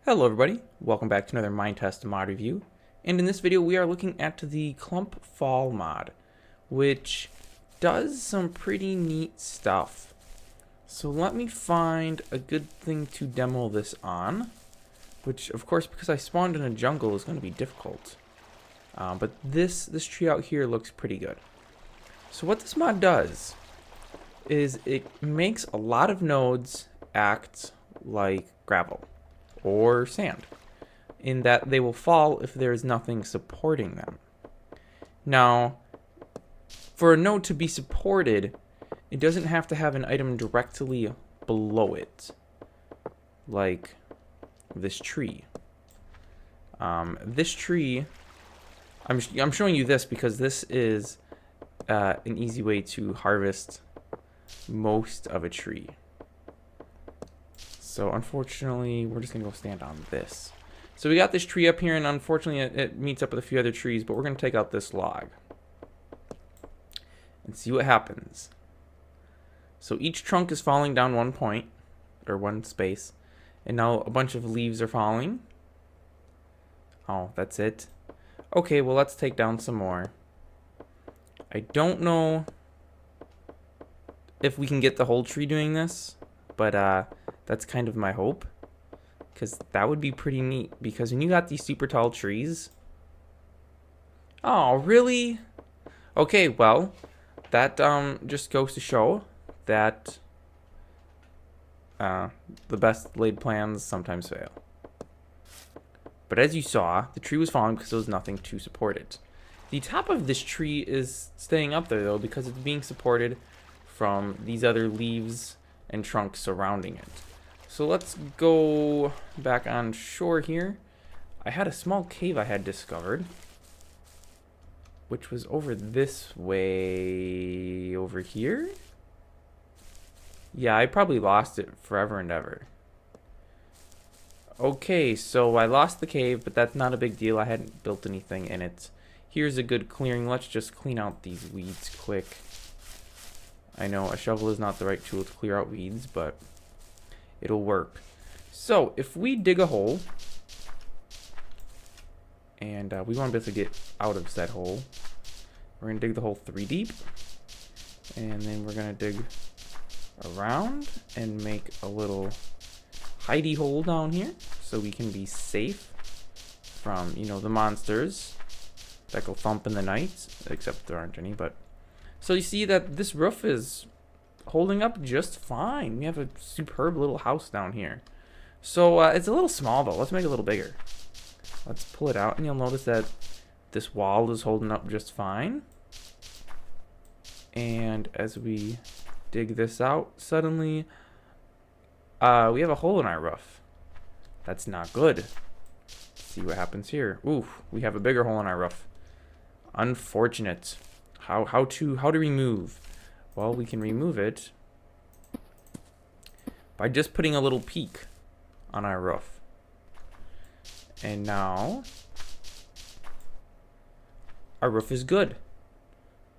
Hello everybody, welcome back to another Minetest mod review, and in this video we are looking at the Clumpfall mod, which does some pretty neat stuff. So let me find a good thing to demo this on, which of course because I spawned in a jungle is going to be difficult. But this tree out here looks pretty good. So what this mod does is it makes a lot of nodes act like gravel or sand, in that they will fall if there is nothing supporting them. Now, for a node to be supported, it doesn't have to have an item directly below it, like this tree. This tree, I'm showing you this because this is an easy way to harvest most of a tree. So unfortunately, we're just going to go stand on this. So we got this tree up here, and unfortunately it meets up with a few other trees, but we're going to take out this log and see what happens. So each trunk is falling down one point, or one space, and now a bunch of leaves are falling. Oh, that's it. Okay, well let's take down some more. I don't know if we can get the whole tree doing this, but that's kind of my hope, because that would be pretty neat. Because when you got these super tall trees, oh really? Okay, well that just goes to show that the best laid plans sometimes fail. But as you saw, the tree was falling because there was nothing to support it. The top of this tree is staying up there though, because it's being supported from these other leaves and trunks surrounding it. So let's go back on shore here. I had a small cave I had discovered, which was over this way, over here. Yeah, I probably lost it forever and ever. Okay, so I lost the cave, but that's not a big deal. I hadn't built anything in it. Here's a good clearing. Let's just clean out these weeds quick. I know a shovel is not the right tool to clear out weeds, but it'll work. So if we dig a hole, and we want to be able to get out of said hole, we're going to dig the hole 3 deep, and then we're going to dig around and make a little hidey hole down here so we can be safe from, you know, the monsters that go thump in the night, except there aren't any. But so you see that this roof is holding up just fine. We have a superb little house down here. So it's a little small though. Let's make it a little bigger. Let's pull it out, and you'll notice that this wall is holding up just fine. And as we dig this out, suddenly we have a hole in our roof. That's not good. Let's see what happens here. Ooh, we have a bigger hole in our roof. Unfortunate. How to remove? Well, we can remove it by just putting a little peak on our roof. And now our roof is good.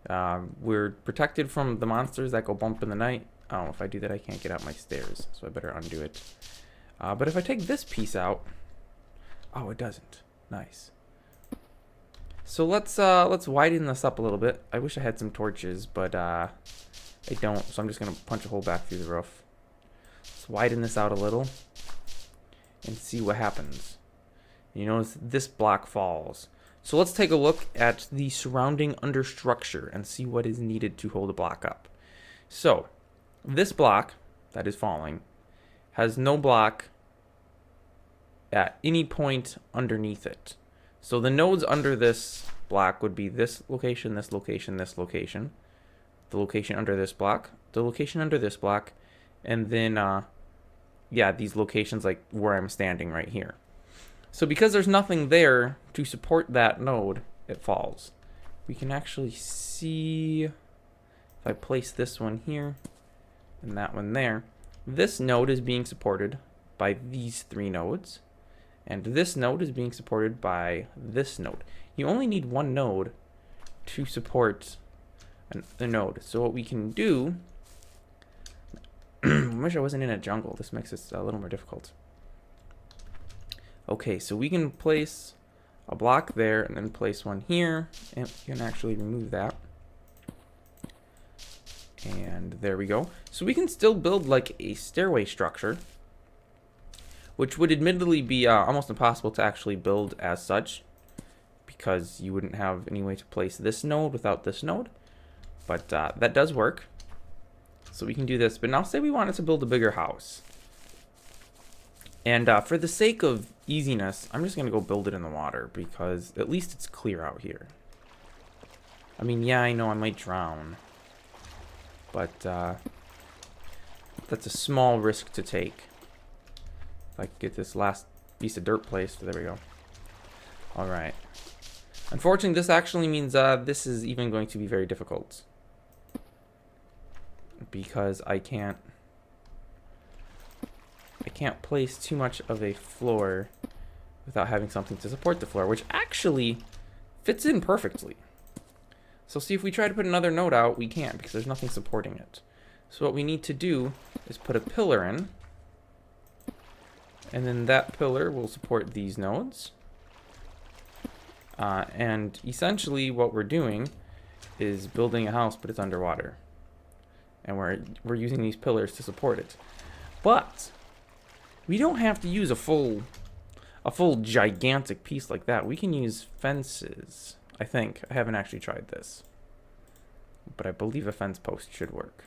We're protected from the monsters that go bump in the night. Oh, if I do that, I can't get out my stairs, so I better undo it. But if I take this piece out, oh, it doesn't. Nice. So let's widen this up a little bit. I wish I had some torches, but I don't, so I'm just gonna punch a hole back through the roof. Let's widen this out a little and see what happens. You notice this block falls. So let's take a look at the surrounding understructure and see what is needed to hold a block up. So this block that is falling has no block at any point underneath it. So the nodes under this block would be this location, this location, this location, the location under this block, the location under this block, and then, yeah, these locations like where I'm standing right here. So because there's nothing there to support that node, it falls. We can actually see, if I place this one here and that one there, this node is being supported by these 3 nodes. And this node is being supported by this node. You only need one node to support the node. So what we can do, I wish I wasn't in a jungle. This makes it a little more difficult. Okay, so we can place a block there and then place one here, and you can actually remove that. And there we go. So we can still build like a stairway structure, which would admittedly be almost impossible to actually build as such, because you wouldn't have any way to place this node without this node. But that does work. So we can do this. But now say we wanted to build a bigger house. And for the sake of easiness, I'm just going to go build it in the water, because at least it's clear out here. I mean, yeah, I know I might drown. But that's a small risk to take. If I could get this last piece of dirt placed. There we go. Alright. Unfortunately, this actually means this is even going to be very difficult. Because I can't place too much of a floor without having something to support the floor, which actually fits in perfectly. So see, if we try to put another node out, we can't because there's nothing supporting it. So what we need to do is put a pillar in, and then that pillar will support these nodes. And essentially what we're doing is building a house, but it's underwater. And we're using these pillars to support it. But we don't have to use a full gigantic piece like that. We can use fences. I think. I haven't actually tried this. But I believe a fence post should work.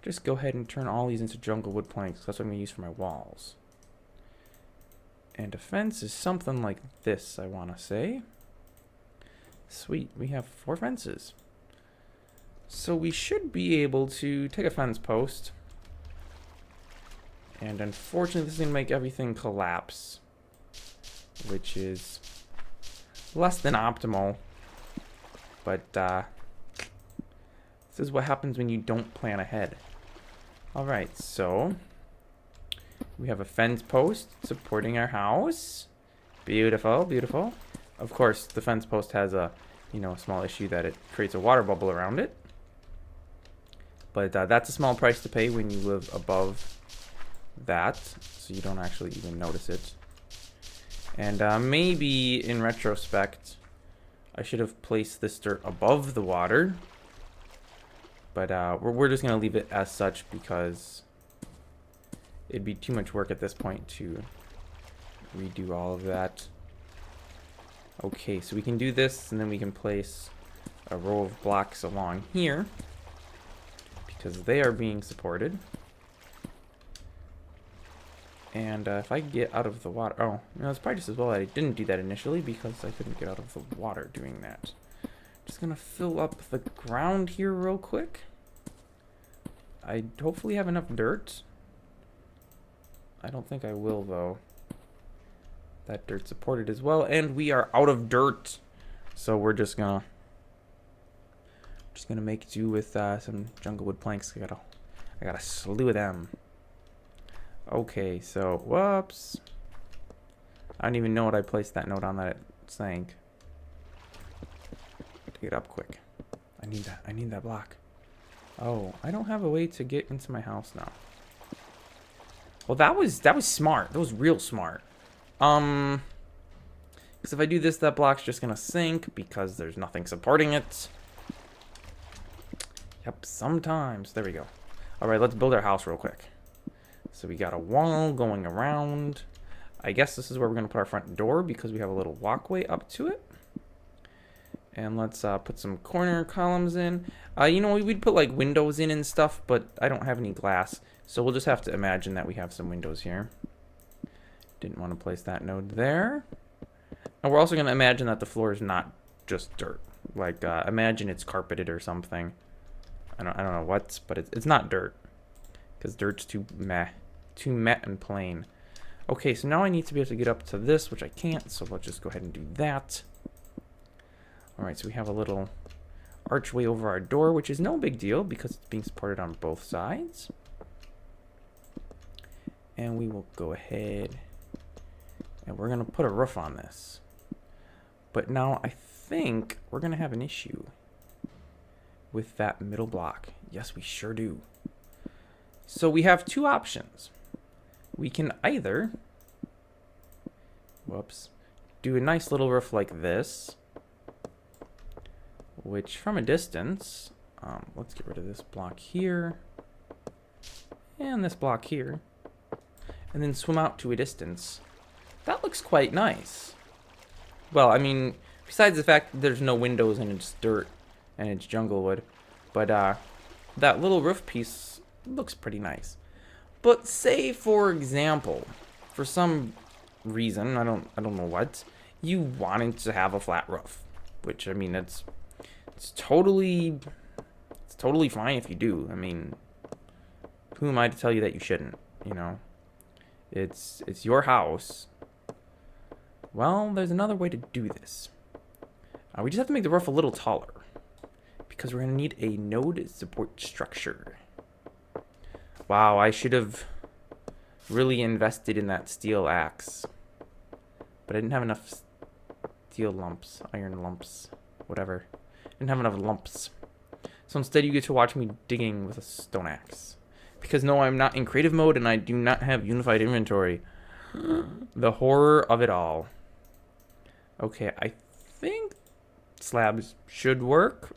Just go ahead and turn all these into jungle wood planks. That's what I'm going to use for my walls. And a fence is something like this, I want to say. Sweet. We have 4 fences. So we should be able to take a fence post. And unfortunately, this is going to make everything collapse. Which is less than optimal. But this is what happens when you don't plan ahead. Alright, so we have a fence post supporting our house. Beautiful, beautiful. Of course, the fence post has a, a small issue that it creates a water bubble around it. But that's a small price to pay when you live above that, so you don't actually even notice it. And maybe in retrospect, I should have placed this dirt above the water. But we're just going to leave it as such because it'd be too much work at this point to redo all of that. Okay, so we can do this, and then we can place a row of blocks along here because they are being supported. And if I get out of the water... Oh, it's probably just as well that I didn't do that initially because I couldn't get out of the water doing that. Just going to fill up the ground here real quick. I hopefully have enough dirt. I don't think I will, though. That dirt's supported as well. And we are out of dirt. So we're just going to make do with some jungle wood planks. I got a slew of them. Okay, so, whoops. I don't even know what I placed that note on that it sank. To get up quick. I need that block. Oh, I don't have a way to get into my house now. Well, that was smart. That was real smart. Because if I do this, that block's just gonna sink because there's nothing supporting it. Yep, sometimes. There we go. Alright, let's build our house real quick. So we got a wall going around. I guess this is where we're going to put our front door because we have a little walkway up to it. And let's put some corner columns in. We'd put like windows in and stuff, but I don't have any glass. So we'll just have to imagine that we have some windows here. Didn't want to place that node there. And we're also going to imagine that the floor is not just dirt. Like, imagine it's carpeted or something. I don't know what, but it's not dirt. Because dirt's too meh and plain. Okay, so now I need to be able to get up to this, which I can't, so let's just go ahead and do that. Alright, so we have a little archway over our door, which is no big deal because it's being supported on both sides. And we will go ahead and we're going to put a roof on this. But now I think we're going to have an issue with that middle block. Yes, we sure do. So we have 2 options. We can either whoops, do a nice little roof like this, which from a distance, let's get rid of this block here and this block here, and then swim out to a distance. That looks quite nice. Well, I mean, besides the fact that there's no windows and it's dirt and it's jungle wood, but that little roof piece looks pretty nice. But say, for example, for some reason, I don't know what, you wanted to have a flat roof, which, I mean, it's totally fine if you do. I mean, who am I to tell you that you shouldn't, you know? It's your house. Well, there's another way to do this. We just have to make the roof a little taller, because we're going to need a node support structure. Wow, I should have really invested in that steel axe. But I didn't have enough steel lumps, iron lumps, whatever. I didn't have enough lumps. So instead you get to watch me digging with a stone axe. Because no, I'm not in creative mode and I do not have unified inventory. The horror of it all. Okay, I think slabs should work.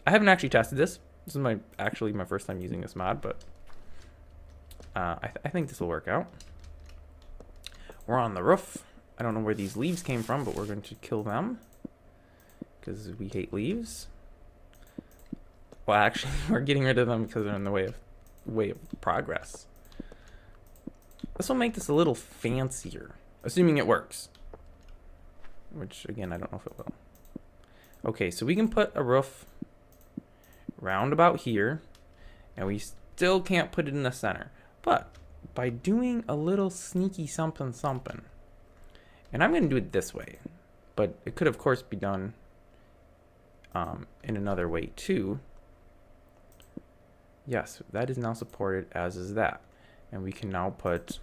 I haven't actually tested this. This is actually my first time using this mod, but I think this will work out. We're on the roof. I don't know where these leaves came from, but we're going to kill them because we hate leaves. Well, actually, we're getting rid of them because they're in the way of progress. This will make this a little fancier, assuming it works. Which, again, I don't know if it will. Okay, so we can put a roof round about here, and we still can't put it in the center. But by doing a little sneaky something, and I'm going to do it this way, but it could, of course, be done in another way, too. Yes, that is now supported, as is that. And we can now put...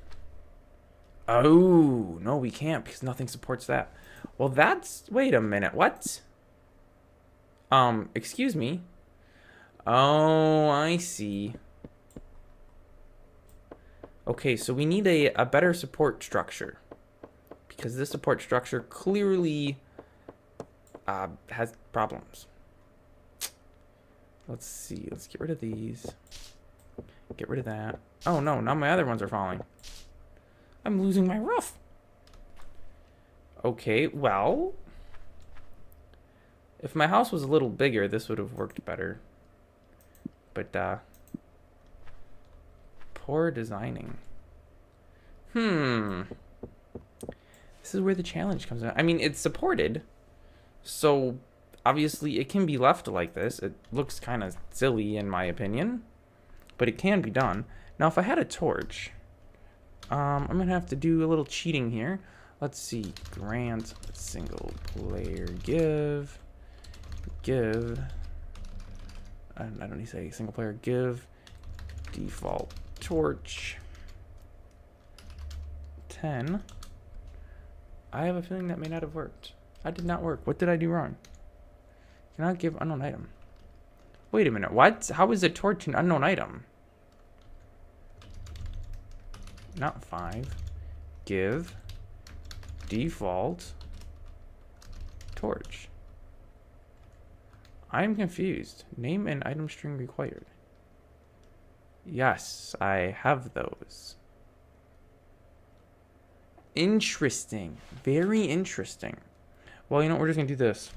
Oh, no, we can't, because nothing supports that. Well, that's... Wait a minute, what? Excuse me. Oh, I see. Okay, so we need a better support structure. Because this support structure clearly has problems. Let's see. Let's get rid of these. Get rid of that. Oh, no. Now my other ones are falling. I'm losing my roof. Okay, well... If my house was a little bigger, this would have worked better. But, poor designing. This is where the challenge comes in. I mean, it's supported. So, obviously, it can be left like this. It looks kind of silly, in my opinion. But it can be done. Now, if I had a torch... I'm going to have to do a little cheating here. Let's see. Grant single player give... I don't need to say single player give default torch 10. I have a feeling that may not have worked. That did not work. What did I do wrong? Cannot give unknown item. Wait a minute. What? How is a torch an unknown item? Not 5. Give default torch. I am confused. Name and item string required. Yes, I have those. Interesting. Very interesting. Well, you know what? We're just going to do this.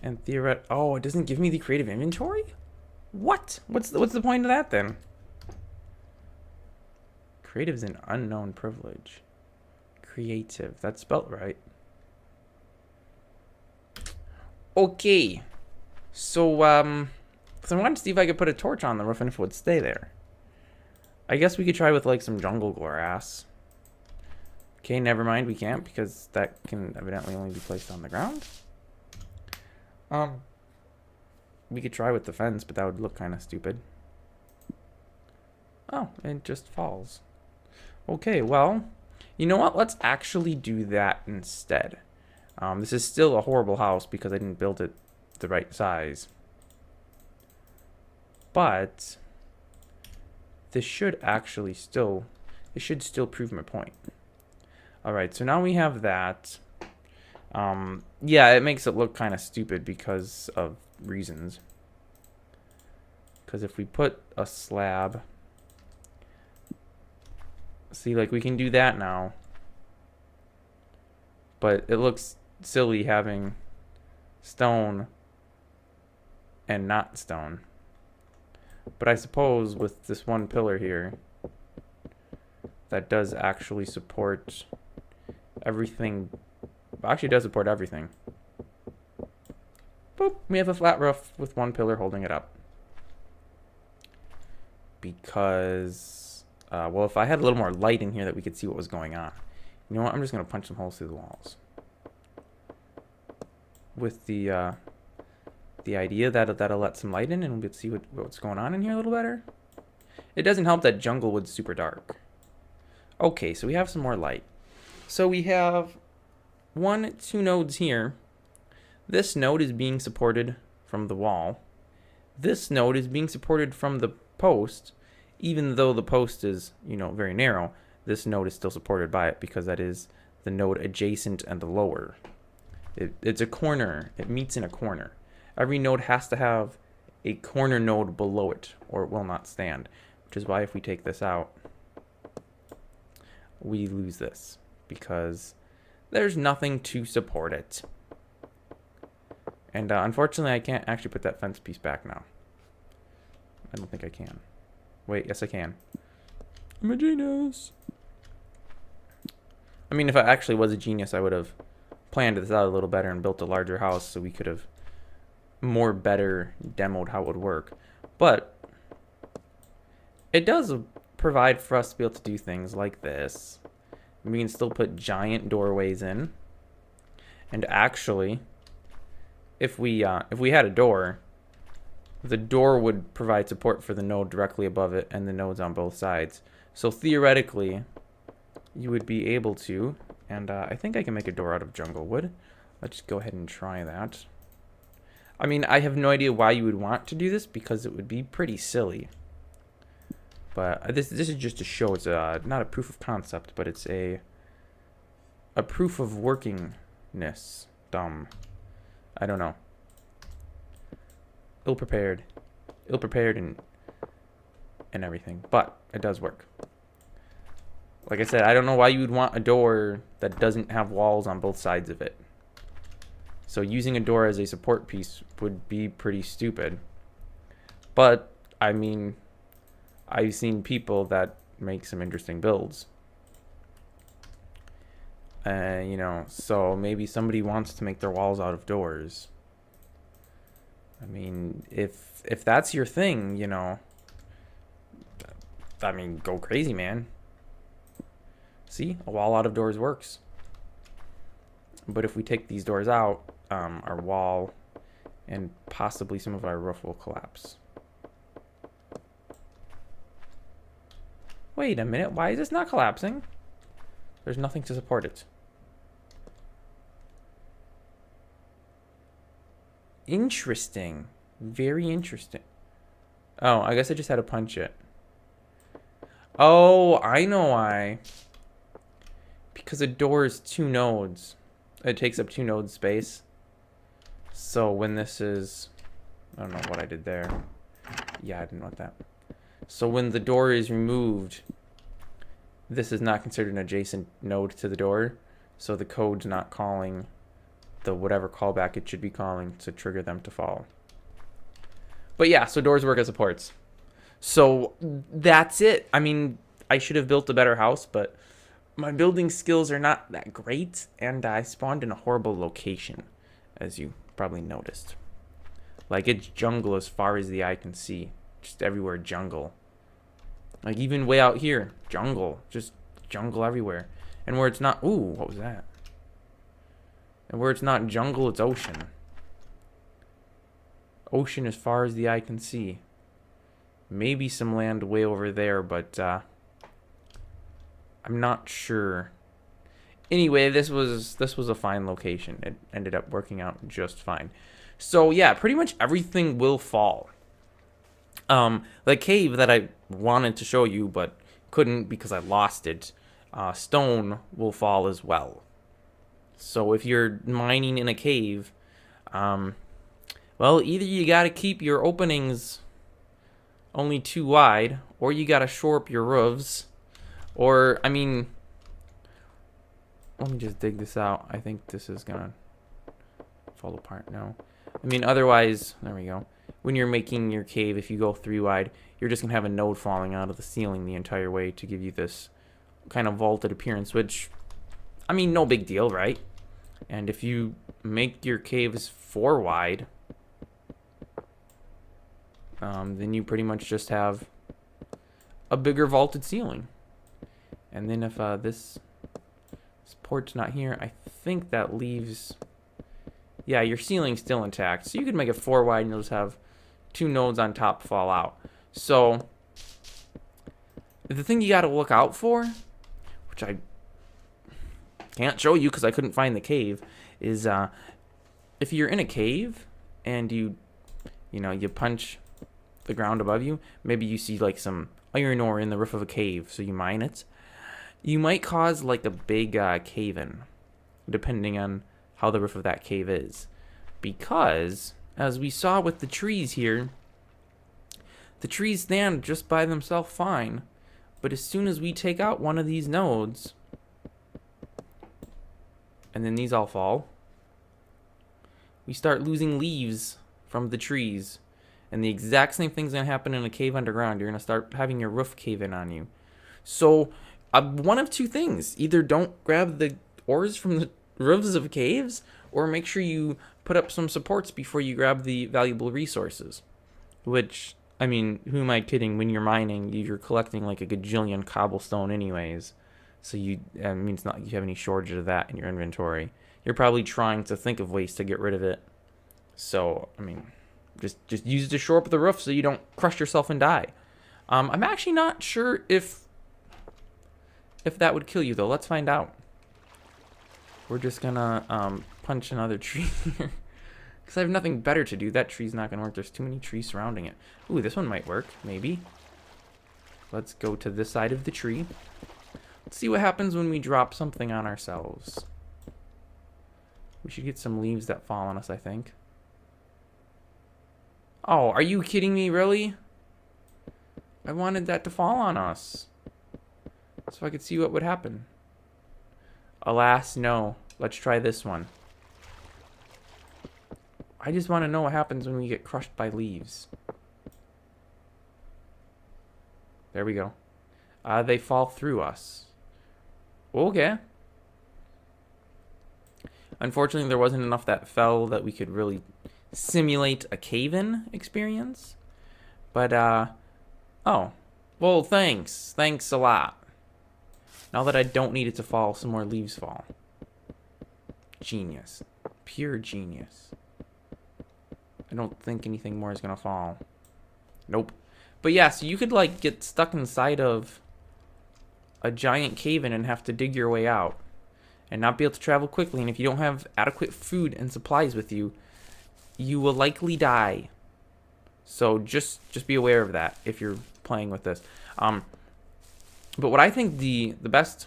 And oh, it doesn't give me the creative inventory? What? What's the point of that then? Creative is an unknown privilege. Creative. That's spelled right. Okay. So I wanted to see if I could put a torch on the roof and if it would stay there. I guess we could try with like some jungle grass. Okay, never mind. We can't because that can evidently only be placed on the ground. We could try with the fence, but that would look kind of stupid. Oh, it just falls. Okay, well, you know what? Let's actually do that instead. This is still a horrible house because I didn't build it the right size. But this should actually still, it should still prove my point. All right, so now we have that. Yeah, it makes it look kind of stupid because of reasons. Because if we put a slab, see, like we can do that now. But it looks silly having stone and not stone. But I suppose with this one pillar here, that does actually support everything. Actually, does support everything. Boop, we have a flat roof with one pillar holding it up. Because, well, if I had a little more light in here that we could see what was going on. You know what? I'm just going to punch some holes through the walls. With the idea that that'll let some light in and we'll see what's going on in here a little better. It doesn't help that Junglewood's super dark. Okay, so we have some more light. So we have 2 nodes here. This node is being supported from the wall. This node is being supported from the post. Even though the post is, you know, very narrow, this node is still supported by it because that is the node adjacent and the lower. It's a corner. It meets in a corner. Every node has to have a corner node below it or it will not stand, which is why if we take this out, we lose this because there's nothing to support it. And unfortunately, I can't actually put that fence piece back now. I don't think I can. Wait, yes I can. I'm a genius. I mean, if I actually was a genius, I would have planned this out a little better and built a larger house so we could have more better demoed how it would work. But it does provide for us to be able to do things like this. We can still put giant doorways in. And actually, if we had a door, the door would provide support for the node directly above it and the nodes on both sides. So theoretically, you would be able to, and I think I can make a door out of Junglewood. Let's just go ahead and try that. I mean, I have no idea why you would want to do this because it would be pretty silly. But this is just to show it's not a proof of concept, but it's a proof of workingness. Dumb. I don't know. Ill-prepared and everything, but it does work. Like I said, I don't know why you would want a door that doesn't have walls on both sides of it. So using a door as a support piece would be pretty stupid. But, I mean, I've seen people that make some interesting builds. You know, so maybe somebody wants to make their walls out of doors. I mean, if that's your thing, you know, I mean, go crazy, man. See, a wall out of doors works. But if we take these doors out, our wall and possibly some of our roof will collapse. Wait a minute, why is this not collapsing? There's nothing to support it. Interesting. Very interesting. Oh, I guess I just had to punch it. Oh, I know why. Because a door is 2 nodes. It takes up 2 nodes space. So when this is... I don't know what I did there. Yeah, I didn't want that. So when the door is removed, this is not considered an adjacent node to the door. So the code's not calling the whatever callback it should be calling to trigger them to fall. But yeah, so doors work as supports. So that's it. I mean, I should have built a better house, but my building skills are not that great, and I spawned in a horrible location, as you probably noticed. Like, it's jungle as far as the eye can see. Just everywhere jungle. Like, even way out here, jungle. Just jungle everywhere. And where it's not... Ooh, what was that? And where it's not jungle, it's ocean. Ocean as far as the eye can see. Maybe some land way over there, but I'm not sure. Anyway, this was a fine location. It ended up working out just fine. So yeah, pretty much everything will fall. The cave that I wanted to show you, but couldn't because I lost it. Stone will fall as well. So if you're mining in a cave, well, either you got to keep your openings only too wide, or you got to shore up your roofs, or, I mean, let me just dig this out. I think this is gonna fall apart now. I mean, otherwise, there we go. When you're making your cave, if you go 3 wide, you're just gonna have a node falling out of the ceiling the entire way to give you this kind of vaulted appearance, which, I mean, no big deal, right? And if you make your caves 4 wide, then you pretty much just have a bigger vaulted ceiling. And then if this port's not here, I think that leaves, yeah, your ceiling's still intact. So you could make it 4 wide and you'll just have 2 nodes on top fall out. So the thing you got to look out for, which I can't show you because I couldn't find the cave, is if you're in a cave and you punch the ground above you, maybe you see like some iron ore in the roof of a cave, so you mine it. You might cause like a big cave-in, depending on how the roof of that cave is. Because, as we saw with the trees here, the trees stand just by themselves fine. But as soon as we take out one of these nodes, and then these all fall, we start losing leaves from the trees. And the exact same thing's going to happen in a cave underground. You're going to start having your roof cave in on you. So, one of 2 things. Either don't grab the ores from the roofs of caves, or make sure you put up some supports before you grab the valuable resources. Which, I mean, who am I kidding? When you're mining, you're collecting like a gajillion cobblestone anyways. So I mean, it's not like you have any shortage of that in your inventory. You're probably trying to think of ways to get rid of it. So, I mean, just use it to shore up the roof so you don't crush yourself and die. I'm actually not sure if that would kill you, though. Let's find out. We're just gonna punch another tree here. Because I have nothing better to do. That tree's not gonna work. There's too many trees surrounding it. Ooh, this one might work. Maybe. Let's go to this side of the tree. Let's see what happens when we drop something on ourselves. We should get some leaves that fall on us, I think. Oh, are you kidding me? Really? I wanted that to fall on us, so I could see what would happen. Alas, no. Let's try this one. I just want to know what happens when we get crushed by leaves. There we go. They fall through us. Okay. Unfortunately, there wasn't enough that fell that we could really simulate a cave-in experience. But, oh. Well, thanks. Thanks a lot. Now that I don't need it to fall, some more leaves fall. Genius. Pure genius. I don't think anything more is gonna fall. Nope. But yeah, so you could like get stuck inside of a giant cave-in and have to dig your way out. And not be able to travel quickly. And if you don't have adequate food and supplies with you, you will likely die. So just be aware of that if you're playing with this. But what I think the best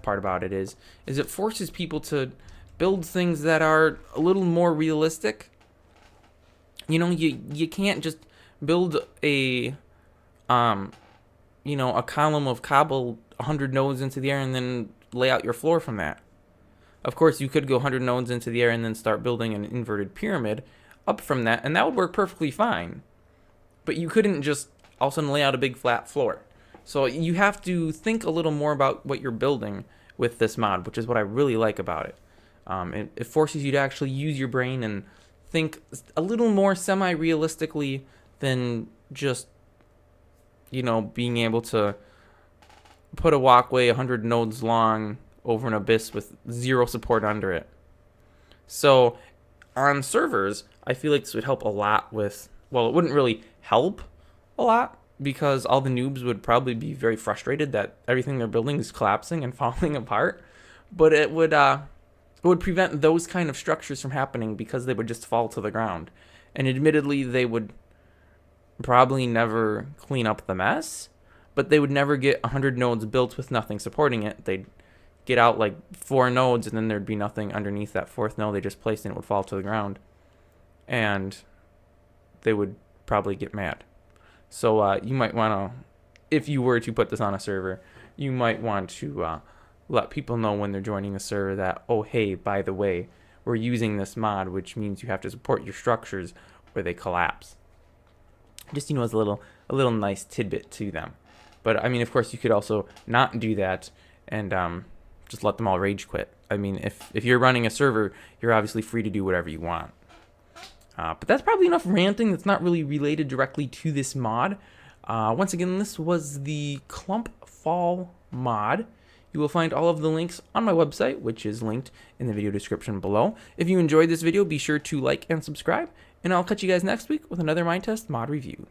part about it is it forces people to build things that are a little more realistic. You know, you can't just build a a column of cobble 100 nodes into the air and then lay out your floor from that. Of course, you could go 100 nodes into the air and then start building an inverted pyramid up from that, and that would work perfectly fine. But you couldn't just all of a sudden lay out a big flat floor. So you have to think a little more about what you're building with this mod, which is what I really like about it. It forces you to actually use your brain and think a little more semi-realistically than just, being able to put a walkway 100 nodes long over an abyss with 0 support under it. So on servers, I feel like this would help a lot with, well, it wouldn't really help a lot because all the noobs would probably be very frustrated that everything they're building is collapsing and falling apart. But it would prevent those kind of structures from happening because they would just fall to the ground. And admittedly, they would probably never clean up the mess, but they would never get 100 nodes built with nothing supporting it. They'd get out like 4 nodes, and then there'd be nothing underneath that 4th node they just placed, and it would fall to the ground. And they would probably get mad. So you might want to, if you were to put this on a server, you might want to let people know when they're joining the server that, oh, hey, by the way, we're using this mod, which means you have to support your structures or they collapse. Just, as a little nice tidbit to them. But I mean, of course, you could also not do that and just let them all rage quit. I mean, if you're running a server, you're obviously free to do whatever you want. But that's probably enough ranting. That's not really related directly to this mod. Once again, this was the Clumpfall mod. You will find all of the links on my website, which is linked in the video description below. If you enjoyed this video, be sure to like and subscribe, and I'll catch you guys next week with another Minetest mod review.